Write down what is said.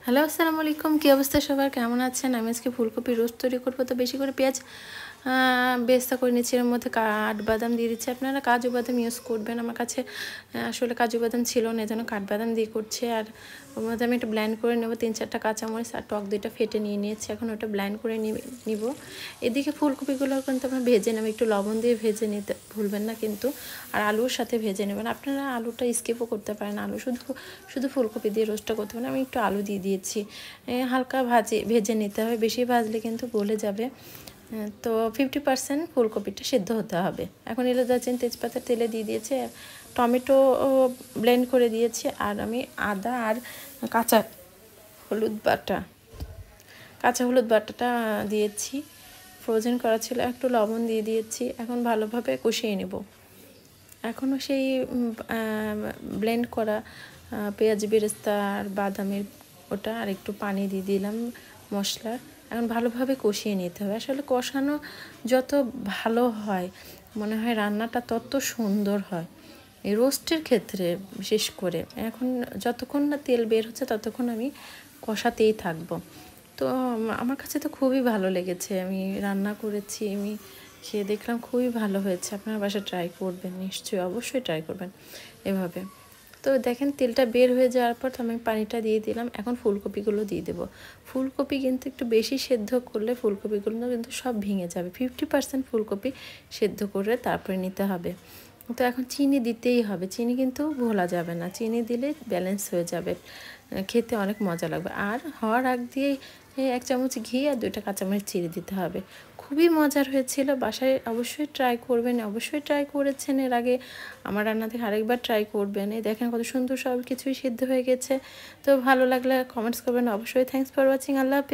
Hello, আসসালামু আলাইকুম। কী অবস্থা সবার, কেমন আছেন? আমি আজকে ফুলকপি রোস্ট তৈরি করবো। তো বেশি করে পেঁয়াজ বেরেস্তা করে নিচ্ছি। এর মধ্যে কাঠবাদাম দিয়ে দিচ্ছি। আপনারা কাজু বাদাম ইউজ করবেন। আমার কাছে আসলে কাজু বাদাম ছিল না, এজন্য কাঠবাদাম দিয়ে করছি। আর ওর মধ্যে আমি একটু ব্লেন্ড করে নেবো 3-4টা কাঁচামরিচ আর টক 2টা ফেটে নিয়ে নিয়েছি। এখন ওটা ব্লেন্ড করে নিব। এদিকে ফুলকপিগুলো কিন্তু আপনার ভেজে নেবেন, একটু লবণ দিয়ে ভেজে নিতে ভুলবেন না কিন্তু। আর আলুর সাথে ভেজে নেবেন। আপনারা আলুটা স্কিপও করতে পারেন, আলু শুধু ফুলকপি দিয়ে রোস্টটা করতে পারেন। আমি একটু আলু দিয়ে দিয়েছি। হালকা ভেজে নিতে হবে, বেশি ভাজলে কিন্তু গলে যাবে। তো 50% ফুলকপিটা সিদ্ধ হতে হবে। এখন এলাচ দারচিনি তেজপাতা তেলে দিয়ে দিয়েছে, টমেটো ব্লেন্ড করে দিয়েছি। আর আমি আদা আর কাঁচা হলুদ বাটাটা দিয়েছি, ফ্রোজেন করা ছিল। একটু লবণ দিয়ে দিয়েছি। এখন ভালোভাবে কষিয়ে নেব। এখনও সেই ব্লেন্ড করা পেঁয়াজ বেরেস্তা আর বাদামের ওটা আর একটু পানি দিয়ে দিলাম মশলার। এখন ভালোভাবে কষিয়ে নিতে হবে। আসলে কষানো যত ভালো হয় মনে হয় রান্নাটা তত সুন্দর হয়, এই রোস্টের ক্ষেত্রে বিশেষ করে। এখন যতক্ষণ না তেল বের হচ্ছে ততক্ষণ আমি কষাতেই থাকবো। তো আমার কাছে তো খুবই ভালো লেগেছে। আমি রান্না করেছি, আমি খেয়ে দেখলাম খুবই ভালো হয়েছে। আপনার বাসায় ট্রাই করবেন, নিশ্চয়ই অবশ্যই ট্রাই করবেন এভাবে। তো দেখেন তেলটা বের হয়ে যাওয়ার পর আমি পানিটা দিয়ে দিলাম। এখন ফুলকপিগুলো দিয়ে দেবো। ফুলকপি কিন্তু একটু বেশি সেদ্ধ করলে ফুলকপিগুলো কিন্তু সব ভেঙে যাবে। 50% ফুলকপি সেদ্ধ করে তারপরে নিতে হবে। তো এখন চিনি দিতেই হবে, চিনি কিন্তু ভোলা যাবে না। চিনি দিলে ব্যালেন্স হয়ে যাবে, খেতে অনেক মজা লাগবে। আর হওয়ার আগ দিয়ে 1 চামচ ঘি আর 2টা কাঁচামরিচ চিড়ে দিতে হবে। খুবই মজার হয়েছিল। বাসায় অবশ্যই ট্রাই করবেন, অবশ্যই ট্রাই করেছেন এর আগে। আমার রান্না থেকে আরেকবার ট্রাই করবেন। এই দেখেন কত সুন্দর সব কিছুই সিদ্ধ হয়ে গেছে। তো ভালো লাগলে কমেন্টস করবেন অবশ্যই। Thanks for watching. আল্লাহ হাফেজ।